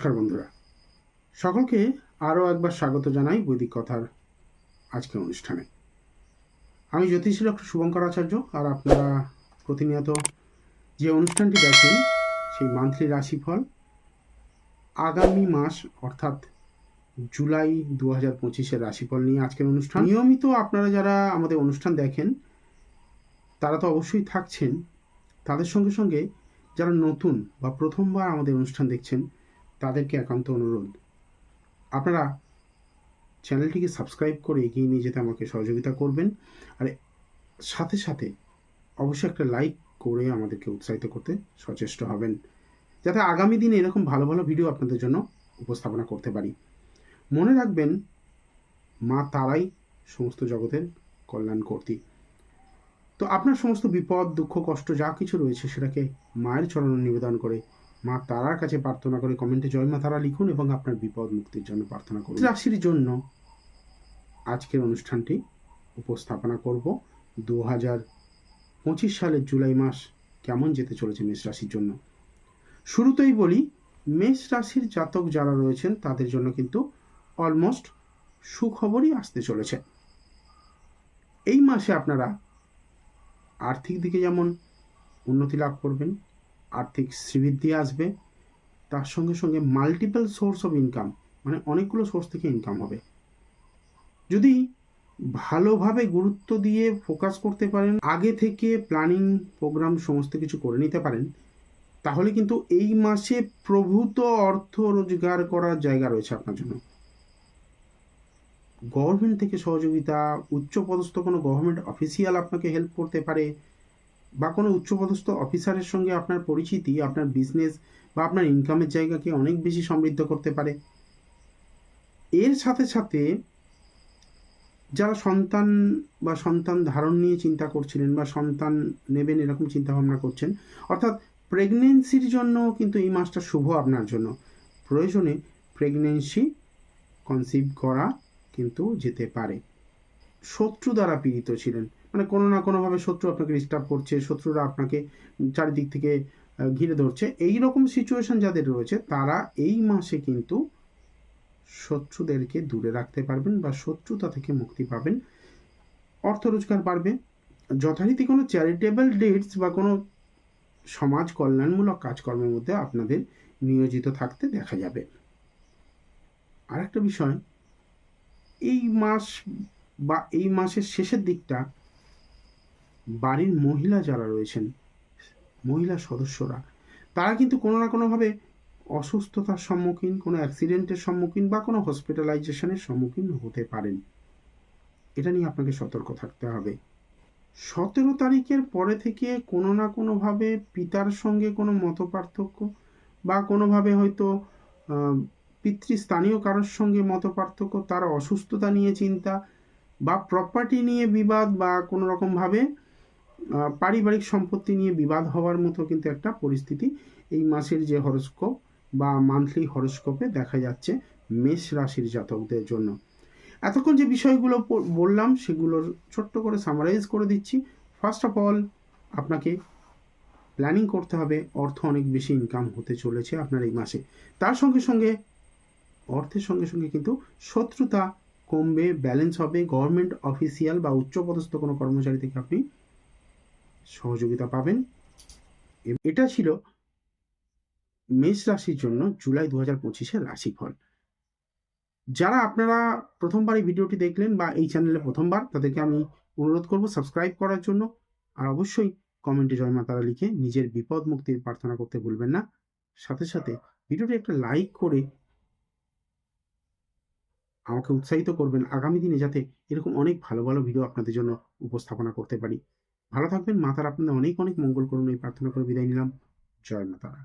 নমস্কার বন্ধুরা, সকলকে আরও একবার স্বাগত জানাই বৈদিক কথার আজকের অনুষ্ঠানে। আমি জ্যোতিষী ডক্টর শুভঙ্কর আচার্য, আর আপনারা প্রতিনিয়ত যে অনুষ্ঠানটি দেখেন সেই মান্থলি রাশিফল আগামী মাস অর্থাৎ জুলাই 2025-এর রাশিফল নিয়ে আজকের অনুষ্ঠান। নিয়মিত আপনারা যারা আমাদের অনুষ্ঠান দেখেন তারা তো অবশ্যই থাকছেন, তাদের সঙ্গে সঙ্গে যারা নতুন বা প্রথমবার আমাদের অনুষ্ঠান দেখছেন তাদেরকে একান্ত অনুরোধ, আপনারা চ্যানেলটিকে সাবস্ক্রাইব করে এগিয়ে নিয়ে যেতে আমাকে সহযোগিতা করবেন, আর সাথে সাথে অবশ্যই একটা লাইক করে আমাদেরকে উৎসাহিত করতে সচেষ্ট হবেন, যাতে আগামী দিনে এরকম ভালো ভালো ভিডিও আপনাদের জন্য উপস্থাপনা করতে পারি। মনে রাখবেন, মা তারাই সমস্ত জগতের কল্যাণ কর্তী। তো আপনার সমস্ত বিপদ, দুঃখ, কষ্ট যা কিছু রয়েছে সেটাকে মায়ের চরণে নিবেদন করে মা তারার কাছে প্রার্থনা করে কমেন্টে জয় মা তারা লিখুন এবং আপনার বিপদ মুক্তির জন্য প্রার্থনা করুন। রাশির জন্য আজকের অনুষ্ঠানটি উপস্থাপনা করব 2025 সালের জুলাই মাস কেমন যেতে চলেছে মেষ রাশির জন্য। শুরুতেই বলি, মেষ রাশির জাতক যারা রয়েছেন তাদের জন্য কিন্তু অলমোস্ট সুখবরই আসতে চলেছে। এই মাসে আপনারা আর্থিক দিকে যেমন উন্নতি লাভ করবেন, আর্থিক শ্রীবৃদ্ধি আসবে, তার সঙ্গে সঙ্গে মাল্টিপল সোর্স অফ ইনকাম, মানে অনেকগুলো সোর্স থেকে ইনকাম হবে। যদি ভালোভাবে গুরুত্ব দিয়ে ফোকাস করতে পারেন, আগে থেকে প্ল্যানিং প্রোগ্রাম সমস্ত কিছু করে নিতে পারেন, তাহলে কিন্তু এই মাসে প্রভূত অর্থ রোজগার করার জায়গা রয়েছে আপনার জন্য। গভর্নমেন্ট থেকে সহযোগিতা, উচ্চপদস্থ কোনো গভর্নমেন্ট অফিসিয়াল আপনাকে হেল্প করতে পারে, বা কোনো উচ্চপদস্থ অফিসারের সঙ্গে আপনার পরিচিতি আপনার বিজনেস বা আপনার ইনকামের জায়গাকে অনেক বেশি সমৃদ্ধ করতে পারে। এর সাথে সাথে যারা সন্তান বা সন্তান ধারণ নিয়ে চিন্তা করছিলেন বা সন্তান নেবেন এরকম চিন্তা ভাবনা করছেন, অর্থাৎ প্রেগনেন্সির জন্য কিন্তু এই মাসটা শুভ আপনার জন্য। প্রয়োজনে প্রেগনেন্সি কনসিভ করা কিন্তু যেতে পারে। শত্রু দ্বারা পীড়িত ছিলেন, মানে কোনো না কোনোভাবে শত্রু আপনাকে ডিস্টার্ব করছে, শত্রুরা আপনাকে চারিদিক থেকে ঘিরে ধরছে, এই রকম সিচুয়েশন যাদের রয়েছে তারা এই মাসে কিন্তু শত্রুদেরকে দূরে রাখতে পারবেন বা শত্রুতা থেকে মুক্তি পাবেন। অর্থ রোজগার বাড়বে। যথারীতি কোনো চ্যারিটেবল ডেটস বা কোনো সমাজ কল্যাণমূলক কাজকর্মের মধ্যে আপনাদের নিয়োজিত থাকতে দেখা যাবে। আর একটা বিষয়, এই মাস বা এই মাসের শেষের দিকটা বাড়ির মহিলা যারা রয়েছেন, মহিলা সদস্যরা, তারা কিন্তু কোনো না কোনোভাবে অসুস্থতার সম্মুখীন, কোনো অ্যাক্সিডেন্টের সম্মুখীন বা কোনো হসপিটালাইজেশনের সম্মুখীন হতে পারেন। এটা নিয়ে আপনাকে সতর্ক থাকতে হবে। 17 তারিখের পরে থেকে কোনো না কোনোভাবে পিতার সঙ্গে কোনো মতপার্থক্য বা কোনোভাবে হয়তো পিতৃস্থানীয় কারোর সঙ্গে মতপার্থক্য, তার অসুস্থতা নিয়ে চিন্তা বা প্রপার্টি নিয়ে বিবাদ বা কোনো রকমভাবে পারিবারিক সম্পত্তি নিয়ে বিবাদ হওয়ার মতো কিন্তু একটা পরিস্থিতি এই মাসের যে হরস্কোপ বা মান্থলি হরস্কোপে দেখা যাচ্ছে মেষ রাশির জাতকদের জন্য। এতক্ষণ যে বিষয়গুলো বললাম সেগুলোর ছোট্ট করে সামারাইজ করে দিচ্ছি। ফার্স্ট অফ অল, আপনাকে প্ল্যানিং করতে হবে, অর্থ অনেক বেশি ইনকাম হতে চলেছে আপনার এই মাসে। তার সঙ্গে সঙ্গে অর্থের সঙ্গে সঙ্গে কিন্তু শত্রুতা কমবে, ব্যালেন্স হবে। গভর্নমেন্ট অফিসিয়াল বা উচ্চপদস্থ কোনো কর্মচারী থেকে আপনি সহযোগিতা পাবেন। এটা ছিল মেষ রাশির জন্য জুলাই 2025-এর রাশিফল। যারা আপনারা প্রথমবার এই ভিডিওটি দেখলেন বা এই চ্যানেলে প্রথমবার, তাদেরকে আমি অনুরোধ করব সাবস্ক্রাইব করার জন্য, আর অবশ্যই কমেন্টে জয় মা তারা লিখে নিজের বিপদ মুক্তির প্রার্থনা করতে ভুলবেন না। সাথে সাথে ভিডিওটি একটা লাইক করে আমাকে উৎসাহিত করবেন আগামী দিনে যাতে এরকম অনেক ভালো ভালো ভিডিও আপনাদের জন্য উপস্থাপনা করতে পারি। ভালো থাকবেন, মা তারা আপনাদের অনেক অনেক মঙ্গল করুন এই প্রার্থনা করে বিদায় নিলাম। জয় মা তারা।